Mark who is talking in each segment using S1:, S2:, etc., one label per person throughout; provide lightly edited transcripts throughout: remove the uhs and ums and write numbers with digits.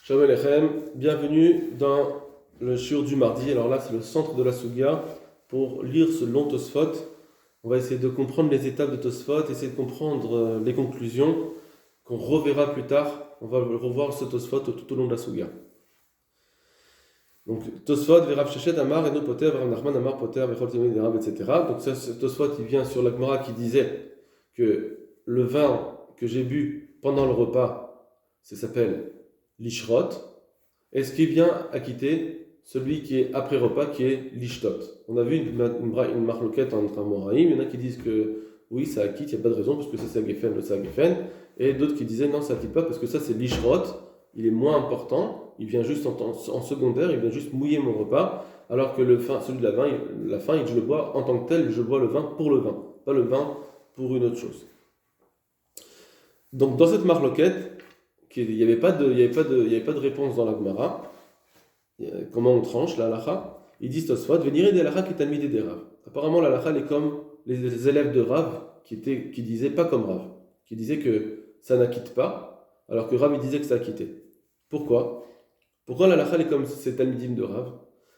S1: Shalom Aleichem, bienvenue dans le shiur du mardi. Alors là, c'est le centre de la Sugia pour lire ce long Tosfot. On va essayer de comprendre les étapes de Tosfot, essayer de comprendre les conclusions qu'on reverra plus tard. On va revoir ce Tosfot tout au long de la Sugia. Donc Tosfot, Verav Shechet, Amar, Eno Poter, Verav Nachman, Amar Poter, Vechol Timei Derav, etc. Donc ça, ce Tosfot, il vient sur la Gemara qui disait que le vin que j'ai bu pendant le repas, ça s'appelle l'ishrot, et ce qui vient acquitter celui qui est après repas, qui est l'ishtot. On a vu une marloquette entre Amoraïm, il y en a qui disent que oui, ça acquitte, il n'y a pas de raison, parce que c'est Sagefen, le Sagefen, et d'autres qui disaient non, ça acquitte pas, parce que ça c'est l'ishrot, il est moins important, il vient juste en secondaire, il vient juste mouiller mon repas, alors que celui de la fin, je le bois en tant que tel, je bois le vin pour le vin, pas le vin pour une autre chose. Donc dans cette marloquette, il n'y avait pas de réponse dans la Gemara. Comment on tranche la halakha? Ils disent Tosfot, venir des halakha qui est talmidé des Rav. Apparemment, la halakha est comme les élèves de Rav qui disaient pas comme Rav, qui disaient que ça n'acquitte pas, alors que Rav il disait que ça acquittait. Pourquoi la halakha est comme ces talmidim de Rav?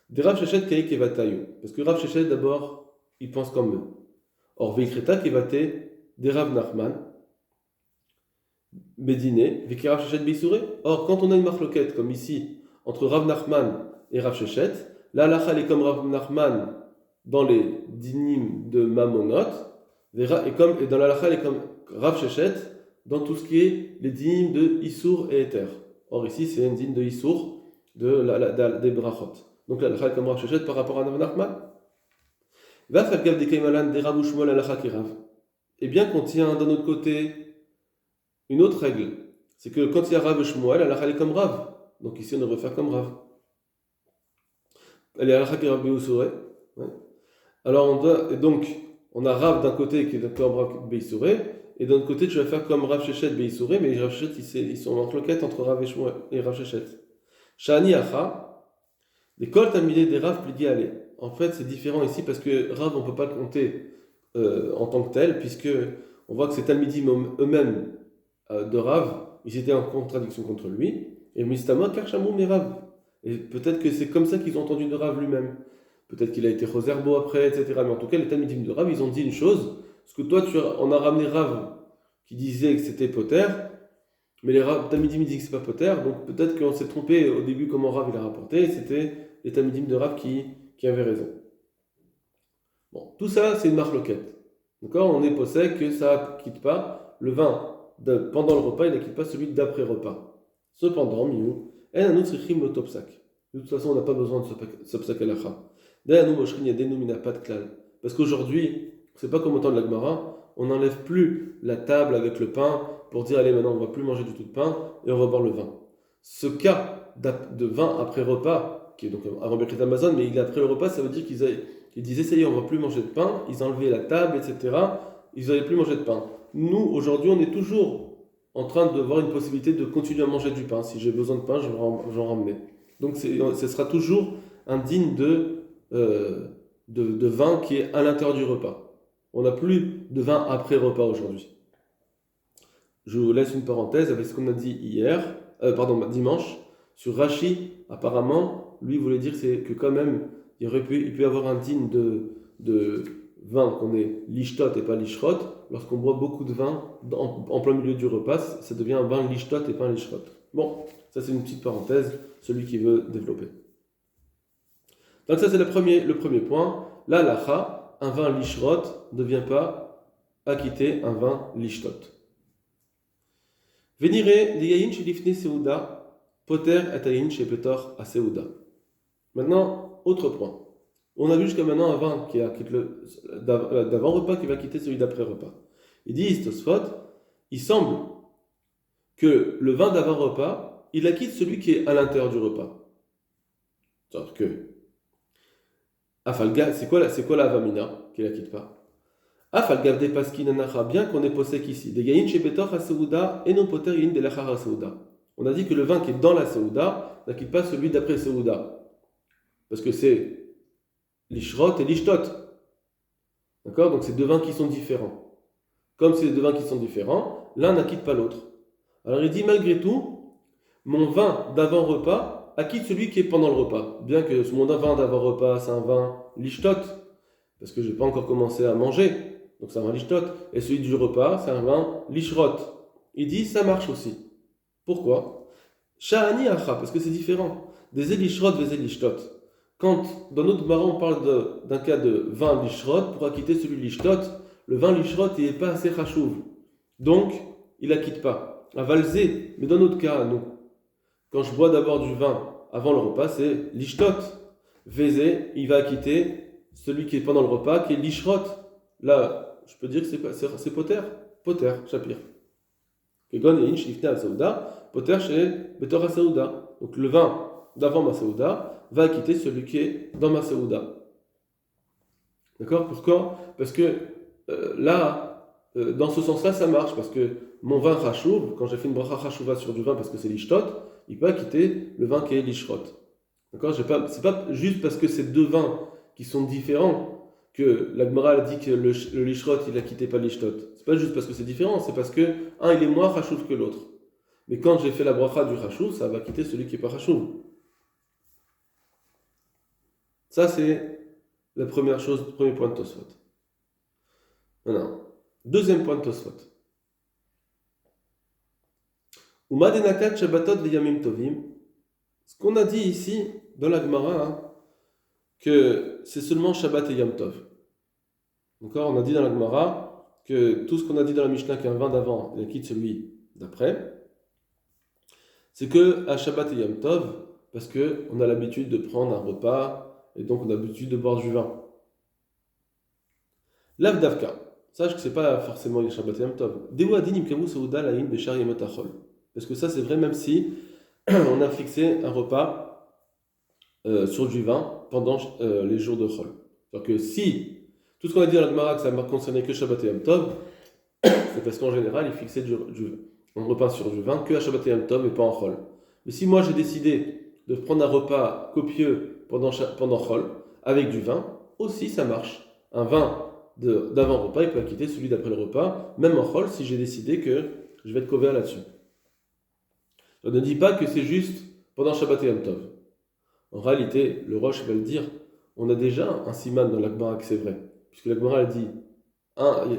S1: Des Rav Shechet Kaïk et Vatayou. Parce que Rav Shechet, d'abord, il pense comme eux. Or, Veikreta Kevate, des Rav Nachman, Bédiné, Vikirav Shechet Beisouré. Or, quand on a une marloquette comme ici, entre Rav Nachman et Rav Shechet, la halakha est comme Rav Nachman dans les dinim de Mamonot, et dans la halakha elle est comme Rav Shechet dans tout ce qui est les dinim de Issour et Éther. Or, ici, c'est un din de Issour des Brachot. Donc, la halakha est comme Rav Shechet par rapport à Rav Nachman. Et bien qu'on tient d'un autre côté une autre règle, c'est que quand il y a Rav et Shmuel, la halakha est comme Rav. Donc ici on devrait faire comme Rav. Elle est halakha qui est Rav Beisouré. Alors on a Rav d'un côté qui est comme Rav Beisouré, et d'un autre côté tu vas faire comme Rav Shechet Beisouré, mais Rav Shechet ils sont en cloquette entre Rav et Shmuel et Rav Shechet. Shani Acha, les kol tamidé des Rav plidi allez. En fait c'est différent ici parce que Rav on ne peut pas le compter en tant que tel, puisque on voit que ces talmidim eux-mêmes de Rav, ils étaient en contradiction contre lui, et Mistama Karchamou mais Rav. Et peut-être que c'est comme ça qu'ils ont entendu de Rav lui-même. Peut-être qu'il a été Roserbo après, etc. Mais en tout cas, les talmidim de Rav, ils ont dit une chose, parce que toi, on a ramené Rav qui disait que c'était Poter, mais les talmidim disent que c'est pas Poter, donc peut-être qu'on s'est trompé au début comment Rav il a rapporté, et c'était les talmidim de Rav qui avaient raison. Bon, tout ça, c'est une marloquette. D'accord? On est possède que ça ne quitte pas le vin pendant le repas, il ne quitte pas celui d'après repas. Cependant, miou, de toute façon, on n'a pas besoin de ce psak halakha. Parce qu'aujourd'hui, c'est pas comme au temps de la Gemara, on n'enlève plus la table avec le pain pour dire allez maintenant on va plus manger du tout de pain et on va boire le vin. Ce cas de vin après repas, qui est donc un Rabbi Amazon, mais il est après le repas, ça veut dire qu'ils disaient ça y est, on va plus manger de pain, ils enlevaient la table, etc. Ils n'allaient plus manger de pain. Nous, aujourd'hui, on est toujours en train de voir une possibilité de continuer à manger du pain. Si j'ai besoin de pain, je vais en ramener. Donc ce sera toujours un digne de vin qui est à l'intérieur du repas. On n'a plus de vin après repas aujourd'hui. Je vous laisse une parenthèse avec ce qu'on a dit dimanche, sur Rashi. Apparemment, lui voulait dire que quand même, il peut y avoir un digne de vin qu'on est l'ishtot et pas l'ishrot. Lorsqu'on boit beaucoup de vin en plein milieu du repas, ça devient un vin l'ishtot et pas un l'ishrot. Bon, ça c'est une petite parenthèse, celui qui veut développer. Donc ça c'est le premier point. La halakha, un vin l'ishrot ne vient pas acquitter un vin l'ishtot. Venire de yayin shilifne seuda, poter et yayin shepetor a seuda. Maintenant, autre point. On a vu jusqu'à maintenant un vin qui acquitte d'avant-repas qui va quitter celui d'après-repas. Il dit, Tosfot, il semble que le vin d'avant-repas, il acquitte celui qui est à l'intérieur du repas. C'est-à-dire que, Afalga, c'est quoi la vamina qui ne l'acquitte pas? Afalgav de paskinanacha, bien qu'on ait possèque ici, de yayin shebetor ha seuda et non poter yayin de lachar ha seuda. On a dit que le vin qui est dans la seuda n'acquitte pas celui d'après seuda. Parce que c'est l'ishrot et l'ishtot. D'accord? Donc c'est deux vins qui sont différents. Comme c'est deux vins qui sont différents, l'un n'acquitte pas l'autre. Alors il dit malgré tout, mon vin d'avant-repas acquitte celui qui est pendant le repas. Bien que mon vin d'avant-repas, c'est un vin lishtot, parce que je n'ai pas encore commencé à manger, donc c'est un vin lishtot. Et celui du repas, c'est un vin lishrot. Il dit, ça marche aussi. Pourquoi? Sha'ani acha, parce que c'est différent. Des elishrot, des elishtot. Quand, dans notre Gemara, on parle d'un cas de vin lishrot, pour acquitter celui lishtot, le vin lishrot, il n'est pas assez chachouv. Donc, il n'acquitte pas. À valzé, mais dans notre cas, nous, quand je bois d'abord du vin avant le repas, c'est lishtot. Vézé, il va acquitter celui qui est pendant le repas, qui est lishrot. Là, je peux dire que c'est poter. Poter, shapir. Kegon et inch ifne al saouda, poter chez betor ha saouda. Donc le vin d'avant ma saouda va acquitter celui qui est dans ma saouda. D'accord? Pourquoi? Parce que dans ce sens-là, ça marche. Parce que mon vin chachouv, quand j'ai fait une bracha chachouva sur du vin parce que c'est lishtot, il peut acquitter le vin qui est lishrot. D'accord? C'est pas juste parce que c'est deux vins qui sont différents que la Gemara a dit que le lishrot il a quitté pas le lishtot. C'est pas juste parce que c'est différent, c'est parce que un il est moins chachouv que l'autre. Mais quand j'ai fait la bracha du chachouv, ça va quitter celui qui est pas chachouv. Ça c'est la première chose, le premier point de Tosfot. Maintenant, deuxième point de Tosfot. Uma denakat shabbatot v'yamim tovim. Ce qu'on a dit ici dans la Gemara, que c'est seulement Shabbat et Yom Tov. D'accord? On a dit dans la Gemara que tout ce qu'on a dit dans la Mishnah qu'un vin d'avant, il quitte celui d'après, c'est que à Shabbat et Yom Tov, parce qu'on a l'habitude de prendre un repas et donc on a l'habitude de boire du vin. Lav Davka, sache que c'est pas forcément Shabbat et Yom Tov. Dewa adin imkavu sauda laïn beshar yemot achol. Parce que ça c'est vrai même si on a fixé un repas sur du vin pendant les jours de Chol. Donc si tout ce qu'on a dit dans la Gemara que ça ne concernait que Shabbat et Yom Tov, c'est parce qu'en général, il fixait un repas sur du vin que à Shabbat et Yom Tov et pas en Chol. Mais si moi j'ai décidé de prendre un repas copieux pendant Chol avec du vin, aussi ça marche. Un vin d'avant-repas, il peut acquitter celui d'après le repas, même en Chol, si j'ai décidé que je vais être couvert là-dessus. On ne dit pas que c'est juste pendant Shabbat et Yom Tov. En réalité, le Rosh va le dire, on a déjà un siman dans la Gemara que c'est vrai. Puisque la Gemara a dit, au nom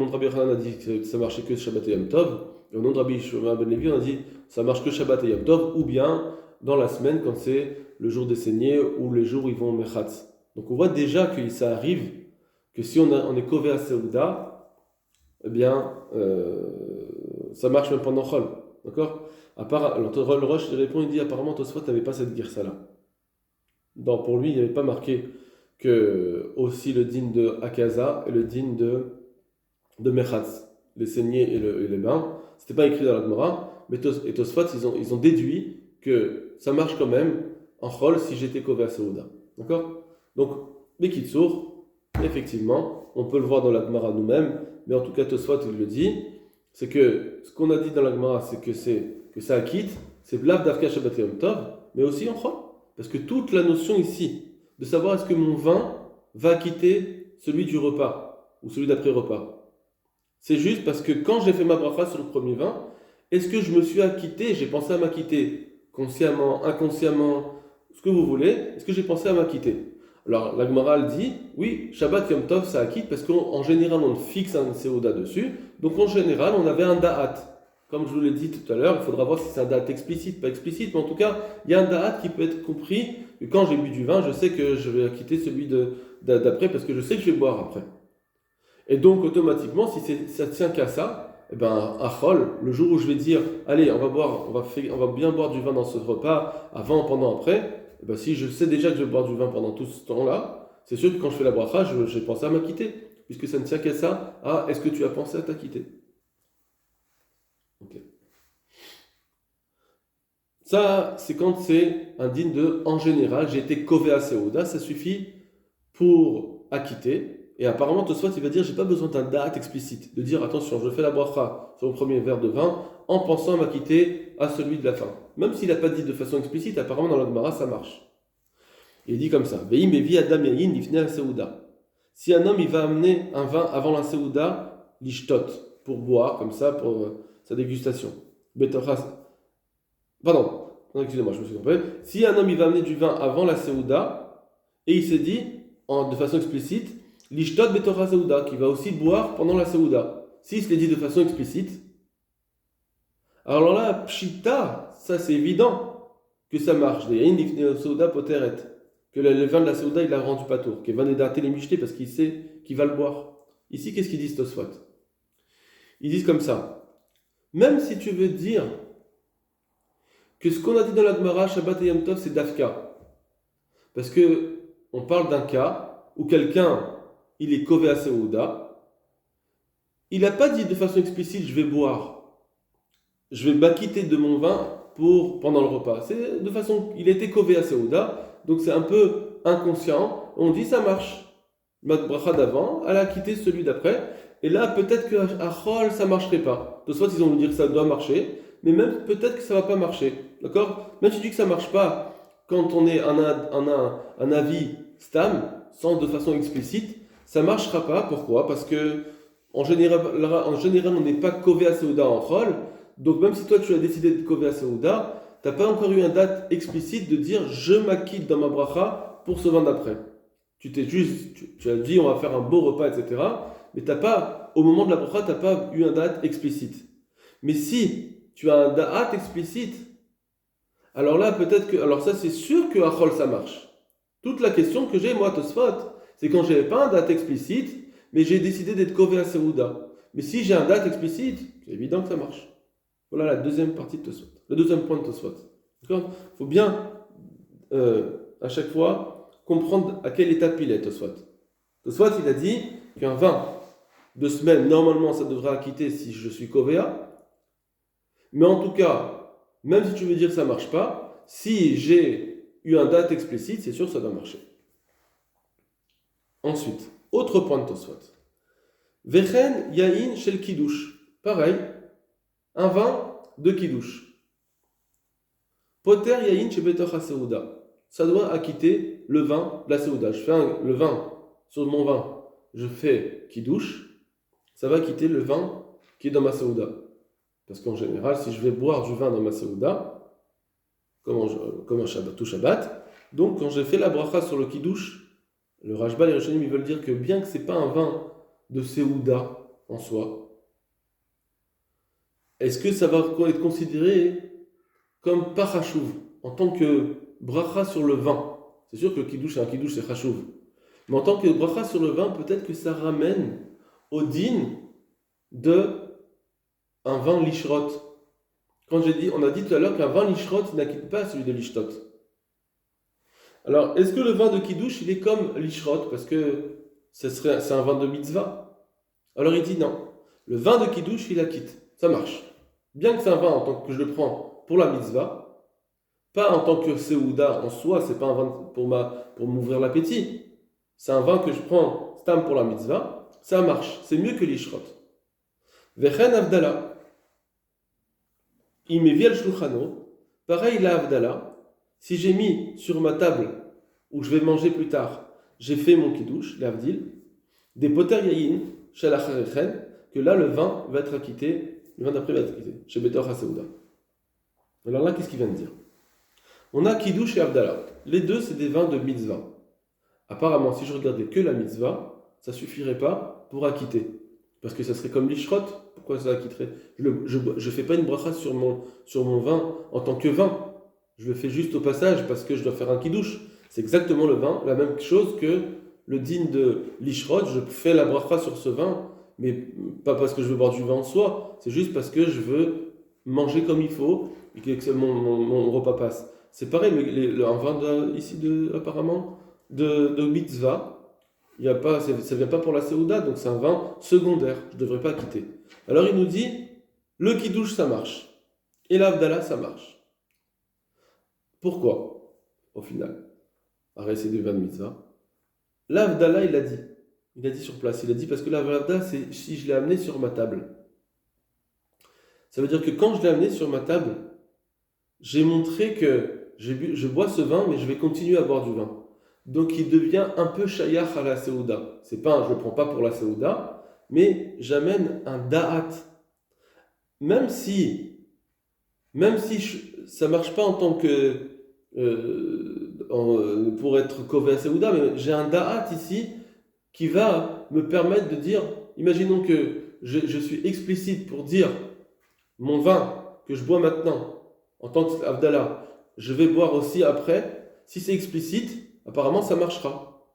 S1: de Rabbi Yochanan a dit que ça marchait que Shabbat et Yom Tov, et au nom de Rabbi Shimon ben Levi on a dit ça marche que Shabbat et Yom Tov, ou bien dans la semaine quand c'est le jour des saignés ou les jours où ils vont au Mechatz. Donc on voit déjà que ça arrive, que si on est kové à Seouda, eh bien ça marche même pendant Chol. D'accord? Alors le Rosh il répond, il dit apparemment Tosfot n'avait pas cette guerre-là. Pour lui, il n'y avait pas marqué que aussi le din de Akaza et le din de Mechatz, les saignés et les bains, c'était pas écrit dans la Gemara, mais Tosfot, ils ont déduit que ça marche quand même en Chol si j'étais Kové à Seouda. D'accord? Donc, Bekitsour, effectivement, on peut le voir dans la Gemara nous-mêmes, mais en tout cas, Tosfot, il le dit, c'est que ce qu'on a dit dans la Gemara, c'est que ça acquitte, c'est Blav Davka Shabbat Yom Tov, mais aussi en Chol. Parce que toute la notion ici, de savoir est-ce que mon vin va quitter celui du repas, ou celui d'après-repas, c'est juste parce que quand j'ai fait ma bracha sur le premier vin, est-ce que je me suis acquitté, j'ai pensé à m'acquitter, consciemment, inconsciemment, ce que vous voulez, est-ce que j'ai pensé à m'acquitter? Alors la Gemara dit, oui, Shabbat Yom Tov ça acquitte, parce qu'en général on fixe un Seouda dessus, donc en général on avait un Da'at. Comme je vous l'ai dit tout à l'heure, il faudra voir si c'est un da'at explicite, pas explicite, mais en tout cas, il y a un da'at qui peut être compris. Et quand j'ai bu du vin, je sais que je vais acquitter celui d'après parce que je sais que je vais boire après. Et donc, automatiquement, si ça tient qu'à ça, eh ben, à Chol, le jour où je vais dire, allez, on va bien boire du vin dans ce repas, avant, pendant, après, eh ben, si je sais déjà que je vais boire du vin pendant tout ce temps-là, c'est sûr que quand je fais la bracha, j'ai pensé à m'acquitter, puisque ça ne tient qu'à ça. Ah, est-ce que tu as pensé à t'acquitter? Okay. Ça, c'est quand c'est un din de en général, j'ai été kové à Seouda, ça suffit pour acquitter. Et apparemment, Tosfot, il va dire j'ai pas besoin d'un date explicite, de dire attention, je fais la bracha sur le premier verre de vin en pensant à m'acquitter à celui de la fin. Même s'il n'a pas dit de façon explicite, apparemment dans la Gemara, ça marche. Il dit comme ça Veim evi adam yayin lifnei ha-Seouda. Si un homme il va amener un vin avant la Seouda, l'ishtot, pour boire, comme ça, pour sa dégustation. Betoras. Pardon. non, excusez-moi, je me suis trompé. Si un homme il va amener du vin avant la Seouda, et il s'est dit, de façon explicite, l'ishtot betorah Seouda, qui va aussi boire pendant la Seouda. S'il se l'est dit de façon explicite, alors là, pshita, ça c'est évident que ça marche. Que le vin de la Seouda, il l'a rendu pas tour. Qu'il va nédater les michetés parce qu'il sait qu'il va le boire. Ici, qu'est-ce qu'ils disent Tosfot? Ils disent comme ça. Même si tu veux dire que ce qu'on a dit dans la Gemara, Shabbat et Yom Tov, c'est Dafka. Parce que on parle d'un cas où quelqu'un, il est kové à Seouda. Il n'a pas dit de façon explicite, je vais boire. Je vais m'acquitter de mon vin pendant le repas. C'est de façon, il était kové à Seouda. Donc c'est un peu inconscient. On dit ça marche. Ma bracha d'avant, elle a quitté celui d'après. Et là, peut-être qu'à Chol, ça ne marcherait pas. De soit, ils vont nous dire que ça doit marcher, mais même peut-être que ça ne va pas marcher. D'accord? Même si tu dis que ça ne marche pas, quand on est un avis stam, sans de façon explicite, ça ne marchera pas. Pourquoi? Parce que en général, on n'est pas kové à Seouda en Chol. Donc même si toi, tu as décidé de kové à Seouda, tu n'as pas encore eu une date explicite de dire je m'acquitte dans ma bracha pour ce vin d'après. Tu as dit on va faire un beau repas, etc. Mais t'as pas, au moment de la bracha, tu n'as pas eu un date explicite. Mais si tu as un date explicite, alors là peut-être que, alors ça c'est sûr que Achol ça marche. Toute la question que j'ai moi Tosfot, c'est quand j'avais pas un date explicite, mais j'ai décidé d'être kové à Seouda. Mais si j'ai un date explicite, c'est évident que ça marche. Voilà la deuxième partie de Tosfot, le deuxième point de Tosfot. Il faut bien à chaque fois comprendre à quelle étape il est, Tosfot. Tosfot, il a dit qu'un vin de semaine, normalement, ça devrait acquitter si je suis kovéa. Mais en tout cas, même si tu veux dire que ça ne marche pas, si j'ai eu un date explicite, c'est sûr que ça doit marcher. Ensuite, autre point de Tosfot. Vechen yain shel kiddush. Pareil, un vin de kiddush. Poter yain shebetoch ha-seouda. Ça doit acquitter le vin de la Seouda. Je fais le vin sur mon vin, je fais kiddush, ça va quitter le vin qui est dans ma Seouda. Parce qu'en général, si je vais boire du vin dans ma Seouda, comme un Shabbat, tout Shabbat, donc quand j'ai fait la bracha sur le kiddush, le Rashba et les Rishonim, ils veulent dire que bien que ce n'est pas un vin de Seouda en soi, est-ce que ça va être considéré comme parachouv, en tant que bracha sur le vin? C'est sûr que le kiddush, c'est chachouv. Mais en tant que bracha sur le vin, peut-être que ça ramène au din de un vin lishrot. On a dit tout à l'heure qu'un vin lishrot n'acquitte pas celui de lishtot. Alors, est-ce que le vin de kiddush, il est comme lishrot parce que c'est un vin de mitzvah? Alors il dit non. Le vin de kiddush, il acquitte. Ça marche. Bien que c'est un vin en tant que je le prends pour la mitzvah, pas en tant que Seouda en soi, c'est pas un vin pour m'ouvrir l'appétit. C'est un vin que je prends stam pour la mitzvah, ça marche, c'est mieux que l'ishrot. Vechen Avdala. Il me vient le shulchano, pareil la Avdala, si j'ai mis sur ma table où je vais manger plus tard, j'ai fait mon kiddush, l'avdil, des poter yayin, shalacharechen, que là le vin va être acquitté, le vin d'après va être acquitté, chez Betor HaSeouda. Alors là, qu'est-ce qu'il vient de dire? On a kiddush et Avdala. Les deux, c'est des vins de mitzvah. Apparemment, si je regardais que la mitzvah, ça ne suffirait pas pour acquitter. Parce que ça serait comme l'ishrot. Pourquoi ça acquitterait? Je ne fais pas une bracha sur mon vin en tant que vin. Je le fais juste au passage parce que je dois faire un kiddush. C'est exactement le vin, la même chose que le din de l'ishrot. Je fais la bracha sur ce vin, mais pas parce que je veux boire du vin en soi. C'est juste parce que je veux manger comme il faut et que mon repas passe. C'est pareil, un vin apparemment de mitzvah, ça ne vient pas pour la Seouda, donc c'est un vin secondaire, je ne devrais pas quitter. Alors il nous dit, le kiddush ça marche, et l'avdala ça marche. Pourquoi? Au final, arrête ces deux vins de mitzvah. L'avdala il a dit sur place, il a dit parce que l'avdala c'est si je l'ai amené sur ma table. Ça veut dire que quand je l'ai amené sur ma table, j'ai montré que je bois ce vin, mais je vais continuer à boire du vin. Donc il devient un peu shayach à la Seouda. Je ne le prends pas pour la Seouda, mais j'amène un da'at. Même si ça marche pas en tant que pour être Kové à Seouda, mais j'ai un Da'at ici qui va me permettre de dire, imaginons que je suis explicite pour dire mon vin que je bois maintenant, en tant qu'Avdallah, je vais boire aussi après. Si c'est explicite, apparemment ça marchera.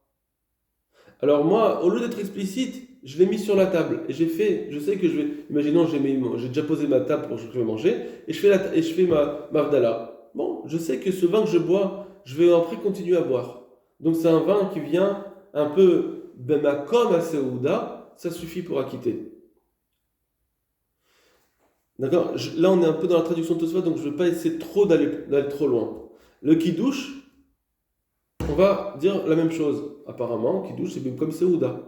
S1: Alors moi, au lieu d'être explicite, je l'ai mis sur la table et je sais que je vais, imaginons j'ai déjà posé ma table pour que je vais manger et je fais ma Avdallah. Bon, je sais que ce vin que je bois, je vais après continuer à boire. Donc c'est un vin qui vient un peu comme à Seouda, ça suffit pour acquitter. D'accord. Là, on est un peu dans la traduction de Tosfot, donc je ne veux pas essayer trop d'aller trop loin. Le Kiddush, on va dire la même chose. Apparemment, Kiddush, c'est comme Seouda.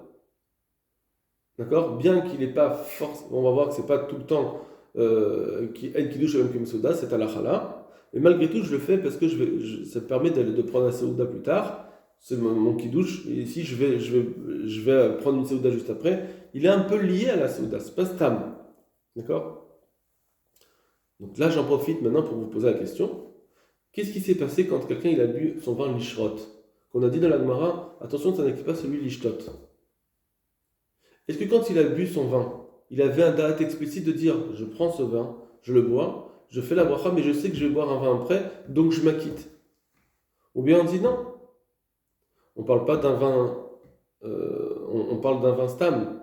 S1: D'accord. Bien qu'il n'est pas forcément, on va voir que c'est pas tout le temps Kiddush même comme Seouda, c'est à la Chala. Mais malgré tout, je le fais parce que ça me permet de prendre un Seouda plus tard. C'est mon Kiddush. Et ici, je vais prendre une Seouda juste après. Il est un peu lié à la Seouda, c'est pas Stam. D'accord. Donc là, j'en profite maintenant pour vous poser la question. Qu'est-ce qui s'est passé quand quelqu'un il a bu son vin lishrot? Qu'on a dit dans la Gemara, attention, ça n'écrit pas celui lishtot. Est-ce que quand il a bu son vin, il avait un date explicite de dire, je prends ce vin, je le bois, je fais la bracha, mais je sais que je vais boire un vin après, donc je m'acquitte? Ou bien on dit non. On ne parle pas d'un vin, on parle d'un vin stam.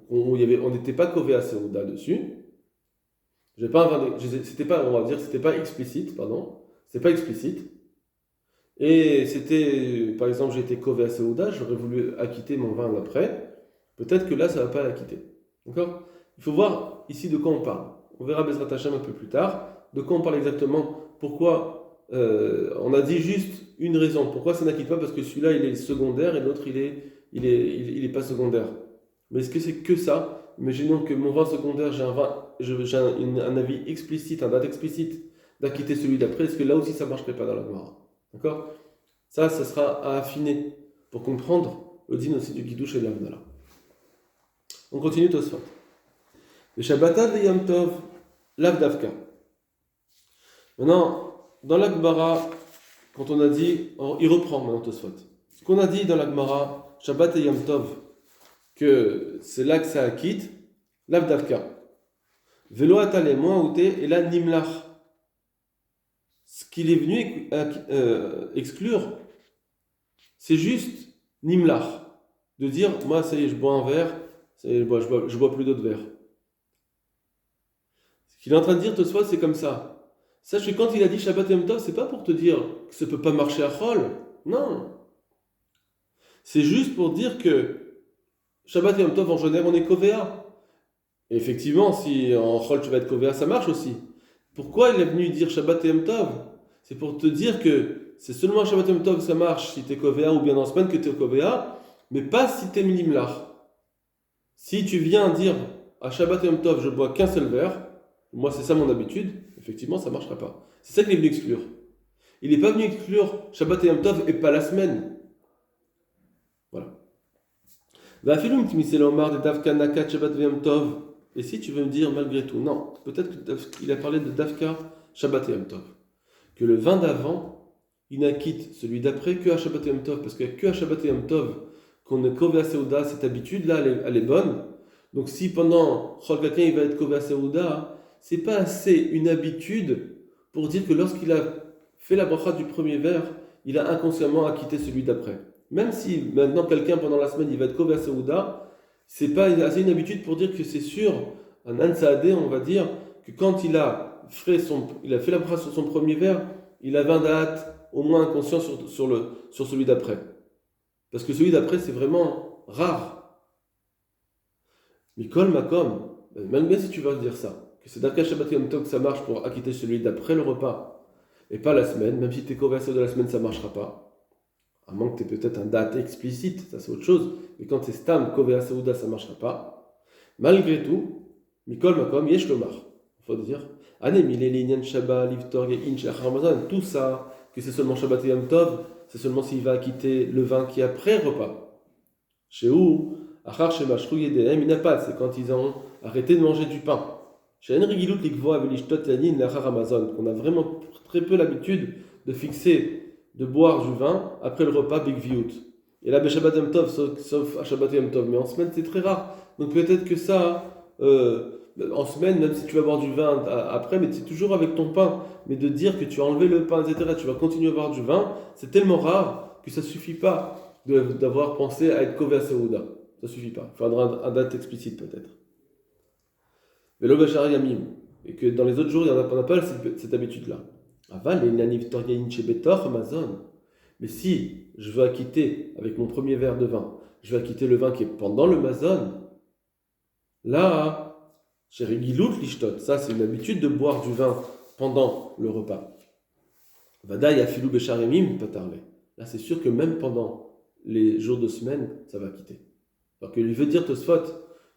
S1: On n'était pas kové à Seouda dessus. C'était pas, on va dire, c'était pas explicite, pardon. C'était pas explicite. Et c'était, par exemple, j'ai été kové à Seouda, j'aurais voulu acquitter mon vin après. Peut-être que là, ça ne va pas l'acquitter. D'accord? Il faut voir ici de quoi on parle. On verra Bezrat Hashem un peu plus tard. De quoi on parle exactement? Pourquoi on a dit juste une raison. Pourquoi ça n'acquitte pas? Parce que celui-là, il est secondaire et l'autre, il est pas secondaire. Mais est-ce que c'est que ça? Imaginons que mon vin secondaire, j'ai un avis explicite, un date explicite d'acquitter celui d'après. Est-ce que là aussi ça ne marcherait pas dans la Gemara? D'accord? Ça sera à affiner pour comprendre le din aussi du Kiddush et de l'Avdala. On continue Tosfot. Le Shabbatat de Yom Tov, l'Avdavka. Maintenant, dans la Gemara, quand on a dit, il reprend maintenant Tosfot. Ce qu'on a dit dans la Gemara, Shabbat et Yom Tov, que c'est là que ça acquitte, l'Avdavka. Velo atale moins outé et là nimlach. Ce qu'il est venu exclure, c'est juste nimlach. De dire, moi ça y est, je bois un verre, ça y est, je bois plus d'autres verres. Ce qu'il est en train de dire, Tosfot, c'est comme ça. Sache que quand il a dit Shabbat et Yom Tov, c'est pas pour te dire que ça peut pas marcher à Chol. Non. C'est juste pour dire que Shabbat et Yom Tov en Genève, on est kovéa. Et effectivement, si en Chol tu vas être kovéa, ça marche aussi. Pourquoi il est venu dire Shabbat et Yom Tov? C'est pour te dire que c'est seulement Shabbat et Yom Tov que ça marche si tu es kovéa ou bien dans la semaine que tu es kovéa, mais pas si tu es minimlach. Si tu viens dire à Shabbat et Yom Tov, je bois qu'un seul verre, moi c'est ça mon habitude, effectivement ça ne marchera pas. C'est ça qu'il est venu exclure. Il n'est pas venu exclure Shabbat et Yom Tov et pas la semaine. Voilà. Et si tu veux me dire malgré tout, non, peut-être qu'il a parlé de Dafka, Shabbat et Yom Tov. Que le vin d'avant, il n'acquitte celui d'après que à Shabbat et Yom Tov. Parce qu'il n'y a que à Shabbat et Yom Tov qu'on est Kové à Seouda, cette habitude-là, elle est bonne. Donc si pendant Chol quelqu'un il va être Kové à Seouda, c'est pas assez une habitude pour dire que lorsqu'il a fait la bracha du premier verre, il a inconsciemment acquitté celui d'après. Même si maintenant quelqu'un pendant la semaine il va être Kové à Seouda, c'est pas assez une habitude pour dire que c'est sûr, un Ansaadé, on va dire, que quand il a fait la bracha sur son premier verre, il avait un date au moins inconscient sur celui d'après. Parce que celui d'après, c'est vraiment rare. Mikol Makom, même si tu vas dire ça, que c'est Dafka Shabbat Yom Tov que ça marche pour acquitter celui d'après le repas, et pas la semaine, même si tu es conversé de la semaine, ça ne marchera pas. À moins que tu aies peut-être un date explicite, ça c'est autre chose, mais quand c'est Stam, Kové Saouda, ça ne marchera pas. Malgré tout, Mikol Makom, Yesh Lomar. Il faut dire, tout ça, que c'est seulement Shabbat et Yom Tov, c'est seulement s'il va acquitter le vin qui est après repas. Chez où, Achar Shemashru Yedéhem, c'est quand ils ont arrêté de manger du pain. Chez Henry Gilut Likvoa Velishtot Yanin Lachar Amazon, qu'on a vraiment très peu l'habitude de fixer, de boire du vin après le repas Big Viout. Et là, Shabbat Yom Tov, sauf à Shabbat Yom Tov, mais en semaine c'est très rare. Donc peut-être que ça, en semaine, même si tu vas boire du vin après, mais c'est toujours avec ton pain. Mais de dire que tu as enlevé le pain, etc., tu vas continuer à boire du vin, c'est tellement rare que ça ne suffit pas d'avoir pensé à être Kové à Seouda. Ça ne suffit pas. Il faudra un date explicite peut-être. Mais l'Obachar Yamim, et que dans les autres jours, on n'a pas cette habitude-là. Aval et Naniv Toryain Shebetor Amazon. Mais si je veux acquitter avec mon premier verre de vin, je vais acquitter le vin qui est pendant le Mazon, là, chez Regilut Lishtot, ça c'est une habitude de boire du vin pendant le repas. Vadaï Afilou Besharemim Patarle. Là c'est sûr que même pendant les jours de semaine, ça va quitter. Alors qu'il veut dire Tosfot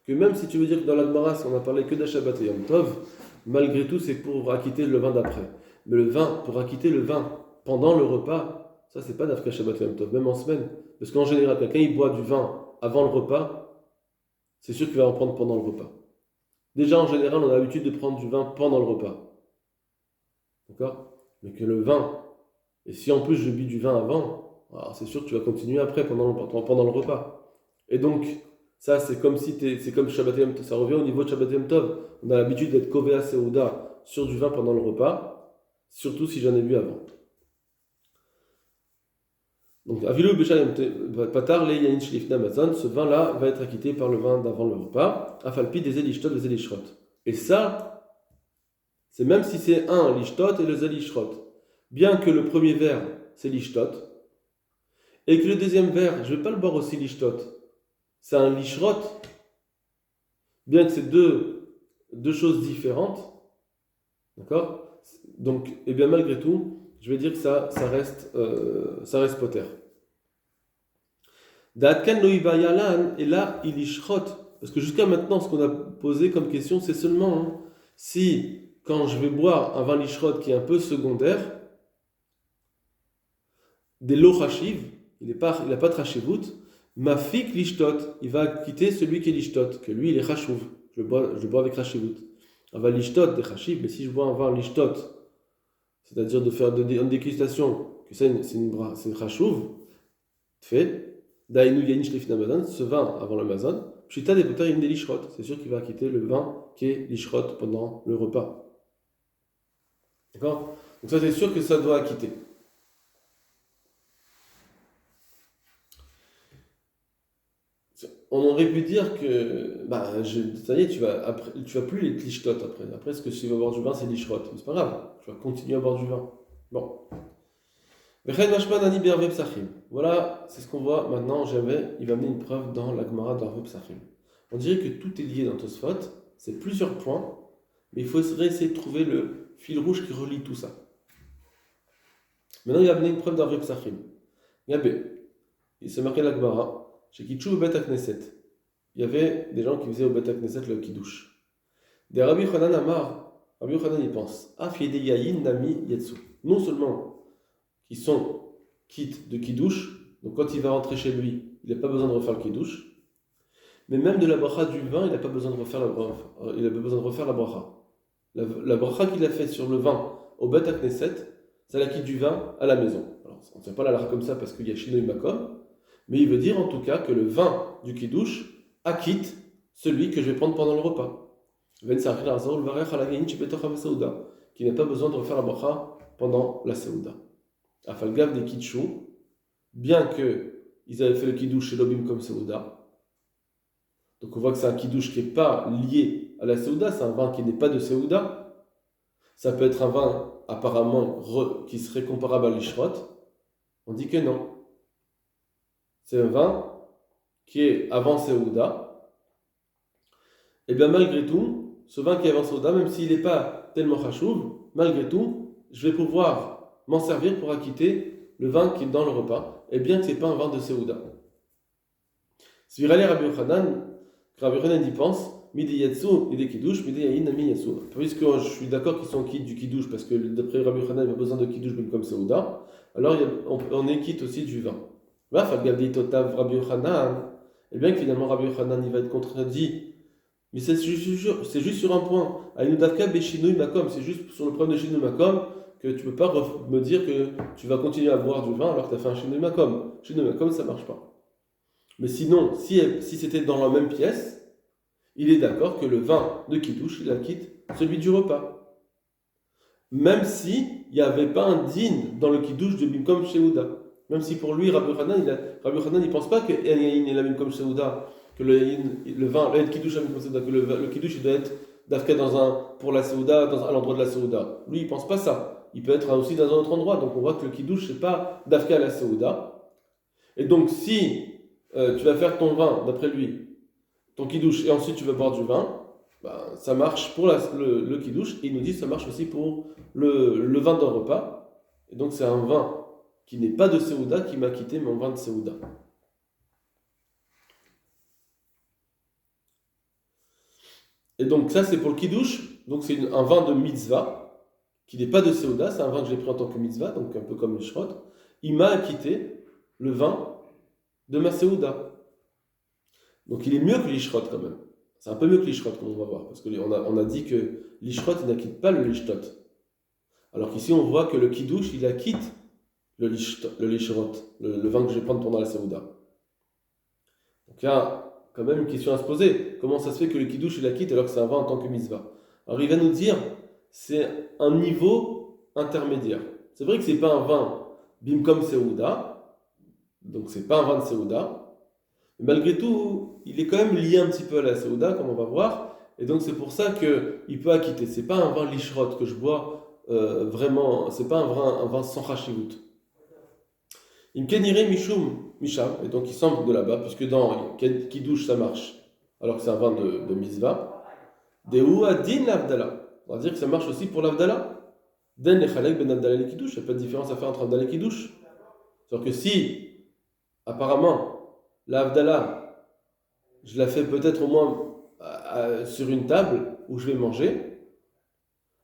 S1: que même si tu veux dire que dans la Gemara, on n'a parlé que d'Ashabat et Yom Tov, malgré tout c'est pour acquitter le vin d'après. Mais le vin, pour acquitter le vin pendant le repas, ça c'est pas d'Afka Shabbat Yom Tov, même en semaine. Parce qu'en général, quelqu'un il boit du vin avant le repas, c'est sûr qu'il va en prendre pendant le repas. Déjà en général, on a l'habitude de prendre du vin pendant le repas. D'accord? Mais que le vin, et si en plus je bus du vin avant, alors c'est sûr que tu vas continuer après pendant le repas. Et donc, ça c'est comme si c'est comme Shabbat Yom Tov, ça revient au niveau de Shabbat Yom Tov. On a l'habitude d'être Kovea Seuda sur du vin pendant le repas, surtout si j'en ai bu avant. Donc, Avilu Beshayim Patar le Yain Shlifna Mazon, ce vin-là va être acquitté par le vin d'avant le repas, Afalpi des Elishtot, des Elishrot. Et ça, c'est même si c'est un Lishtot et le Elishrot. Bien que le premier verre, c'est Lishtot, et que le deuxième verre, je ne vais pas le boire aussi Lishtot, c'est un Lishrot, bien que c'est deux choses différentes, d'accord? Donc, et bien malgré tout, je vais dire que ça reste poter. D'Atkan Loïba Yalan, et là, il Lishrot, parce que jusqu'à maintenant, ce qu'on a posé comme question, c'est seulement si, quand je vais boire un vin Lishrot qui est un peu secondaire, des lots Hashiv, il n'a pas de Hashivut, ma fik Lishtot, il va quitter celui qui est Lishtot, que lui il est Hashuv, je bois avec Hashivut. Un vin Lishtot des Hashiv, mais si je bois un vin Lishtot, c'est-à-dire de faire une dégustation, que c'est une Hashuv, fait, Dainu Yain Shlifna Mazon, ce vin avant le Mazon, Pshita des Poter des Lishrot, c'est sûr qu'il va quitter le vin qui est Lishrot pendant le repas. D'accord? Donc ça c'est sûr que ça doit acquitter. On aurait pu dire que, ça y est, tu vas plus les lishtot après. Après, ce que tu vas boire du vin, c'est lishrot. Mais c'est pas grave, tu vas continuer à boire du vin. Bon. Voilà, c'est ce qu'on voit maintenant. Il va amener une preuve dans la Gemara d'Arve Psachim. On dirait que tout est lié dans Tosfot. C'est plusieurs points, mais il faut essayer de trouver le fil rouge qui relie tout ça. Maintenant, il va amener une preuve d'Arve Psachim. Il s'est marqué la Gemara. Chez Kitchou au Bet Knesset, il y avait des gens qui faisaient au Bet Knesset le Kiddush. Des Rabbi Chanan Amar, Rabbi Chanan il pense, Afiede Yayin Nami Yetsu. Non seulement qu'ils sont quittes de Kiddush, donc quand il va rentrer chez lui, il n'a pas besoin de refaire le Kiddush, mais même de la bracha du vin, il n'a pas besoin de refaire la bracha. La bracha qu'il a faite sur le vin au Bet Knesset, c'est la quitte du vin à la maison. Alors, on ne tient pas la lara comme ça parce qu'il y a Shinoy Makom. Mais il veut dire en tout cas que le vin du Kiddush acquitte celui que je vais prendre pendant le repas. Qui n'a pas besoin de refaire la bracha pendant la Seouda. Afalgav des Kitchou, bien qu'ils avaient fait le Kiddush chez l'Obim comme Seouda. Donc on voit que c'est un Kiddush qui n'est pas lié à la Seouda, c'est un vin qui n'est pas de Seouda. Ça peut être un vin apparemment qui serait comparable à l'Ishrot. On dit que non. C'est un vin qui est avant Seouda. Et bien malgré tout, ce vin qui est avant Seouda, même s'il n'est pas tellement chachouv, malgré tout, je vais pouvoir m'en servir pour acquitter le vin qui est dans le repas, et bien que ce n'est pas un vin de Seouda. Svirale Rabbi Yochanan y pense, midi yatsu, midi kiddush, midi yayin nami yatsu. Puisque je suis d'accord qu'ils sont quittes du kiddush, parce que d'après Rabbi Yochanan, il n'y a pas besoin de kiddush même comme Seouda, alors on est quitte aussi du vin. Et bien que finalement Rabbi Yochanan il va être contredit Mais c'est juste sur un point. Aïnoudavka Beshinui Makom, c'est juste sur le problème de Shinui Makom que tu ne peux pas me dire que tu vas continuer à boire du vin alors que tu as fait un Shinui Makom. Shinui Makom, ça ne marche pas. Mais sinon, si c'était dans la même pièce, il est d'accord que le vin de Kiddush, il acquitte celui du repas. Même si il n'y avait pas un din dans le Kiddush de Bimkom Sheuda. Même si pour lui, Rabbi Hanan, il ne pense pas que Yain est la Bimkom Sheuda, que le vin, le Kiddush la Bimkom Sheuda, que le Kiddush il doit être d'Afka pour la Seuda, à l'endroit de la Seuda. Lui, il ne pense pas ça. Il peut être aussi dans un autre endroit. Donc on voit que le Kiddush, ce n'est pas d'Afka à la Seuda. Et donc si tu vas faire ton vin, d'après lui, ton kidouche, et ensuite tu vas boire du vin, bah, ça marche pour le kidouche, et il nous dit que ça marche aussi pour le vin d'un repas. Et donc c'est un vin qui n'est pas de Séouda qui m'a quitté, mais un vin de Séouda. Et donc ça c'est pour le kidouche, donc c'est un vin de mitzvah, qui n'est pas de Séouda, c'est un vin que j'ai pris en tant que mitzvah, donc un peu comme le shrot. Il m'a acquitté le vin de ma Séouda. Donc il est mieux que l'ishrot quand même. C'est un peu mieux que l'ishrot, comme on va voir. Parce qu'on a dit que l'ishrot, il n'acquitte pas le lishtot. Alors qu'ici, on voit que le kidouche, il acquitte le lishrot, le vin que je vais prendre pendant la Séouda. Donc il y a quand même une question à se poser. Comment ça se fait que le kidouche, il acquitte alors que c'est un vin en tant que mitzvah? Alors il va nous dire, c'est un niveau intermédiaire. C'est vrai que c'est pas un vin bimkom Séouda, donc c'est pas un vin de Séouda. Malgré tout, il est quand même lié un petit peu à la Séouda, comme on va voir, et donc c'est pour ça qu'il peut acquitter. C'est pas un vin lishrot que je bois vraiment, c'est pas un vin sans chashivut. Imkenire mishum misham, et donc il semble de là-bas, puisque dans Kiddush ça marche, alors que c'est un vin de Mitzvah. Dehu adin l'Avdala. On va dire que ça marche aussi pour l'Avdala. Den lechalek ben Avdala et Kiddush, il n'y a pas de différence à faire entre Avdala et Kiddush. C'est-à-dire que si, apparemment, l'Avdala, je la fais peut-être au moins sur une table où je vais manger,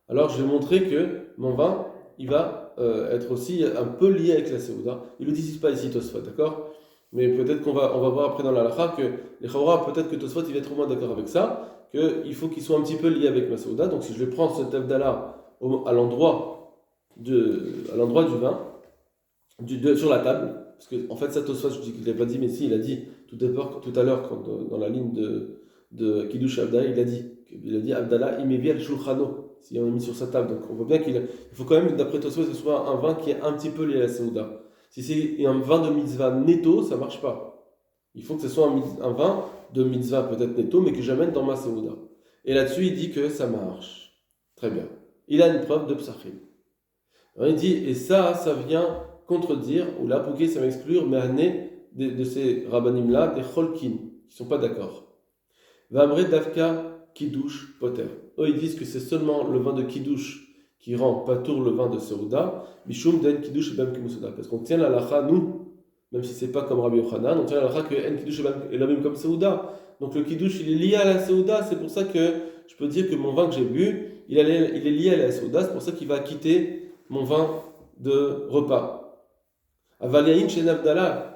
S1: alors je vais montrer que mon vin, il va être aussi un peu lié avec la Séouda. Ils ne le disent pas ici, Tosfot, d'accord? Mais peut-être on va voir après dans la halakha que les Chawra, peut-être que Tosfot, il va être au moins d'accord avec ça, qu'il faut qu'il soit un petit peu lié avec ma Séouda. Donc si je vais prendre cet Avdala à l'endroit du vin, sur la table, parce que en fait, ça Tosfot, je dis qu'il ne l'a pas dit, mais si, il a dit tout à l'heure, dans la ligne de Kiddush Abdallah, il a dit Abdallah, imevi al shulchano, si on a mis sur sa table. Donc on voit bien qu'il faut quand même, d'après Tosfot, que ce soit un vin qui est un petit peu lié à la Séouda. Si c'est un vin de mitzvah netto, ça ne marche pas. Il faut que ce soit un vin de mitzvah peut-être netto, mais que j'amène dans ma Séouda. Et là-dessus, il dit que ça marche. Très bien. Il a une preuve de psachim. Alors, il dit, et ça vient contredire, ou là, pour ça va exclure, mais année de ces rabbanim-là, des cholkin, qui ne sont pas d'accord. Vamre davka kiddush poter. Eux, ils disent que c'est seulement le vin de kiddush qui rend patour le vin de Séouda, Mishum den kiddush et bam kimusouda. Parce qu'on tient la lacha, nous, même si c'est pas comme Rabbi Yochanan, on tient la lacha que en kiddush et la même comme Séouda. Donc le kiddush, il est lié à la Séouda, c'est pour ça que je peux dire que mon vin que j'ai bu, il est lié à la Séouda, c'est pour ça qu'il va quitter mon vin de repas. Avaliaïn chez Navdala.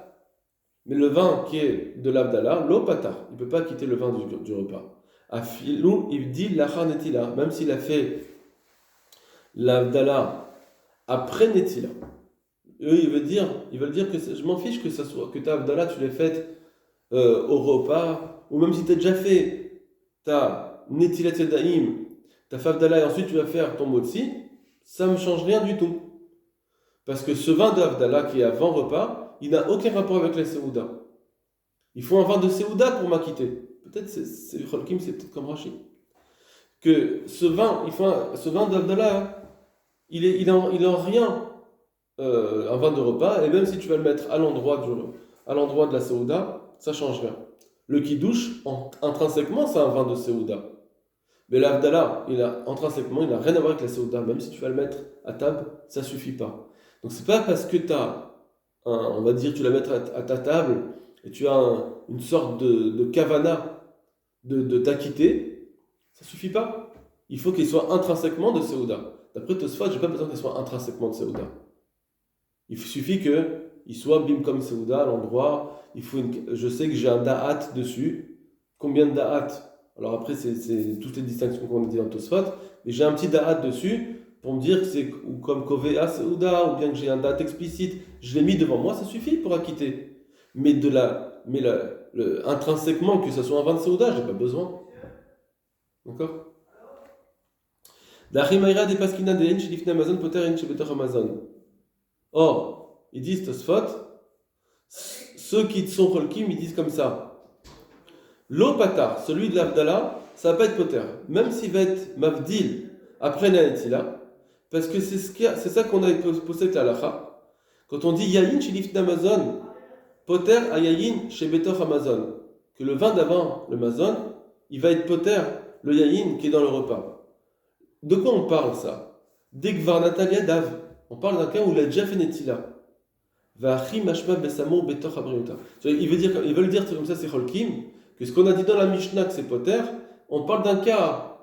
S1: Mais le vin qui est de l'Avdala, l'opata, il ne peut pas quitter le vin du repas. Afilou, il dit l'achar netila, même s'il a fait l'Avdala après netila. Eux, ils veulent dire que je m'en fiche que ça soit, que ta Avdala, tu l'aies faite au repas, ou même si tu as déjà fait ta netila tzeda'im, ta Avdala, et ensuite tu vas faire ton motzi, ça ne me change rien du tout. Parce que ce vin d'Avdala qui est avant repas, il n'a aucun rapport avec la Séouda. Il faut un vin de Séouda pour m'acquitter. Peut-être c'est Cholkim, c'est peut-être comme Rachid. Que ce vin d'Avdala, il en rien un vin de repas, et même si tu vas le mettre à l'endroit de la Séouda, ça ne change rien. Le Kiddush, intrinsèquement, c'est un vin de Séouda. Mais l'Avdala, intrinsèquement, il n'a rien à voir avec la Séouda. Même si tu vas le mettre à table, ça ne suffit pas. Donc c'est pas parce que tu as on va dire, tu la mets à ta table et tu as une sorte de kavana de t'acquitter, ça suffit pas. Il faut qu'il soit intrinsèquement de Séouda. D'après Tosfot, je n'ai pas besoin qu'il soit intrinsèquement de Séouda. Il suffit qu'il soit bim comme Séouda à l'endroit. Je sais que j'ai un da'at dessus. Combien de da'at? Alors après, c'est toutes les distinctions qu'on a dit dans Tosfot, mais j'ai un petit da'at dessus pour me dire que c'est ou comme Kovea Seuda, ou bien que j'ai un da'at explicite, je l'ai mis devant moi, ça suffit pour acquitter. Mais intrinsèquement, que ce soit un vin de Seuda, j'ai pas besoin. D'accord? D'Achimaïra des Paskina de Hench Lifne Amazon Poter Hench Betor Amazon. Or, ils disent Tosfot, ceux qui sont Holkim, ils disent comme ça. L'eau patar, celui de l'Avdallah, ça va pas être poter, même s'il va être mavdil après la netila, parce que c'est ça qu'on a posé avec la lacha. Quand on dit yayin chez l'ifn Amazon, poter à yayin chez Betor Amazon, que le vin d'avant le mazon, il va être poter le yayin qui est dans le repas. De quoi on parle ça? Dès que Varnatalia Dav, on parle d'un cas où il a déjà fait netila. Ils veulent dire comme ça, c'est Holkim, que ce qu'on a dit dans la Mishnah que c'est poter, on parle d'un cas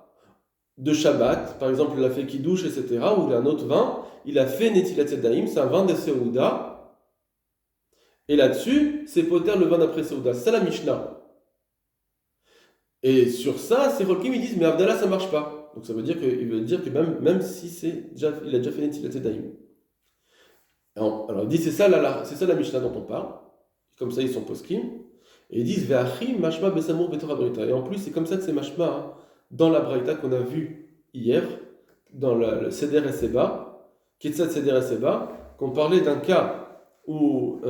S1: de Shabbat, par exemple il a fait Kiddush, etc., ou il a un autre vin, il a fait Netilat Yadayim, c'est un vin de Seuda, et là-dessus, c'est poter le vin d'après Seuda, c'est ça la Mishnah. Et sur ça, c'est Holkim, ils disent, mais Avdallah ça marche pas. Donc ça veut dire que même si il a déjà fait Netilat Yadayim. Alors il dit, c'est ça la Mishnah dont on parle, comme ça ils sont poskim. Et ils disent Ve'achim mashma besamur betorah brita. Et en plus, c'est comme ça que c'est mashma dans la braïta qu'on a vu hier, dans le Seder et Seba, Ketzat Seder et Seba, qu'on parlait d'un cas où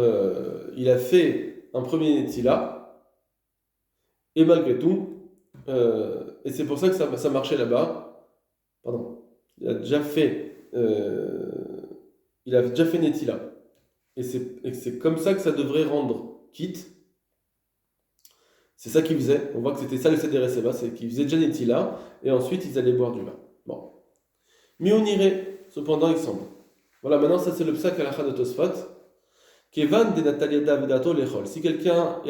S1: il a fait un premier netila, et malgré tout, et c'est pour ça que ça marchait là-bas, pardon, il a déjà fait netila. Et c'est comme ça que ça devrait rendre quitte. C'est ça qu'ils faisaient. On voit que c'était ça le Seder et Seba, c'est qu'ils faisaient déjà netila, et ensuite ils allaient boire du vin. Bon. Mais on irait, cependant, il semble. Voilà, maintenant ça c'est le psak halakha de Tosfot. Kevan de Natalia Davidato lechol. Si quelqu'un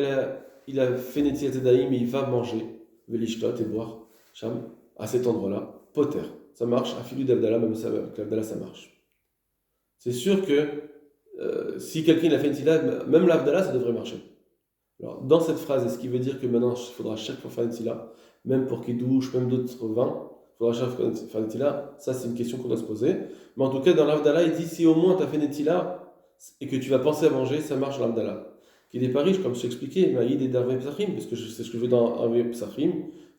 S1: il a fait netila tedaïm, il va manger, velishtot et boire, sham, à cet endroit-là, poter. Ça marche, à filu d'Abdallah, même ça, avec l'Abdallah ça marche. C'est sûr que si quelqu'un a fait netila, même l'Abdallah ça devrait marcher. Alors, dans cette phrase, est-ce qu'il veut dire que maintenant il faudra chaque fois faire netila, même pour qu'il douche, même d'autres vins, il faudra chaque fois faire netila? Ça, c'est une question qu'on doit se poser. Mais en tout cas, dans l'Avdallah, il dit si au moins tu as fait netila et que tu vas penser à manger, ça marche l'Avdallah. Qui n'est pas riche, comme je t'ai expliqué, mais il est d'Arvé Psachim, parce que c'est ce que je veux dans Arvé Psachim,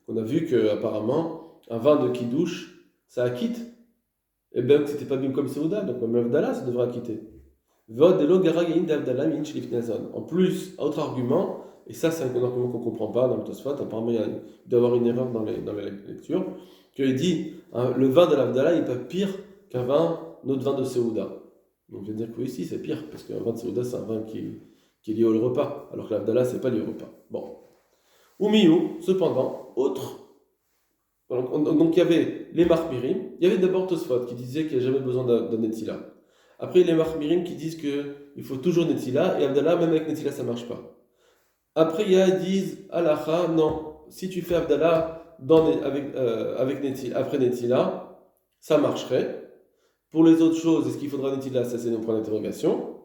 S1: qu'on a vu qu'apparemment, un vin de Kiddush, ça acquitte. Et bien que c'était pas bien comme Seuda, donc même l'Avdallah, ça devrait acquitter. En plus, autre argument, et ça c'est un argument qu'on ne comprend pas dans le Tosfot, apparemment il doit y avoir une erreur dans les lectures, qu'il dit le vin de l'Avdallah n'est pas pire qu'un autre vin de Seuda. Donc je vais dire que oui, si, c'est pire, parce qu'un vin de Seuda c'est un vin qui est lié au repas, alors que l'Avdallah c'est pas lié au repas. Bon. Oumiou, cependant, autre. Donc il y avait les Marmirim, il y avait d'abord Tosfot qui disait qu'il n'y a jamais besoin d'un netila. Après, les Mahmirim qui disent qu'il faut toujours Netila, et Abdallah, même avec Netila, ça ne marche pas. Après, il y a ils disent Alacha, non, si tu fais Abdallah avec Netila, après Netila, ça marcherait. Pour les autres choses, est-ce qu'il faudra Netila? Ça, c'est nos points d'interrogation.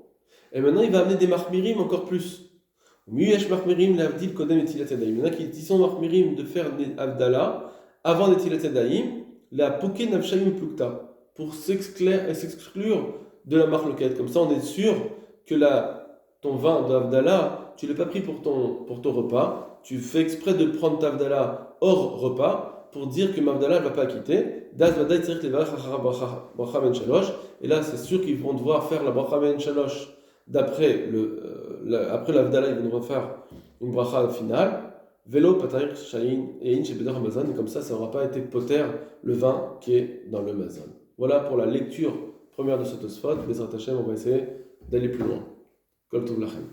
S1: Et maintenant, il va amener des Mahmirim encore plus. Muyesh Mahmirim, l'Avdil, Kodem Netila Tadaim. Il y en a qui sont Mahmirim de faire Abdallah avant Netila Tadaim, la Pouké Navshayim Plukta, pour s'exclure de la marloquette. Comme ça, on est sûr que ton vin d'Avdallah, tu ne l'as pas pris pour ton repas. Tu fais exprès de prendre ta Avdallah hors repas pour dire que Mavdallah ne va pas quitter. Et là, c'est sûr qu'ils vont devoir faire la bracha ben shalosh d'après après l'Avdallah, ils vont devoir faire une bracha finale. Vélo, patayr, shayin et inch et bedor Amazon. Et comme ça n'aura pas été poter le vin qui est dans le mazon. Voilà pour la lecture première de ce Tosfot. Bezrat Hashem, on va essayer d'aller plus loin. Kol tov lachem.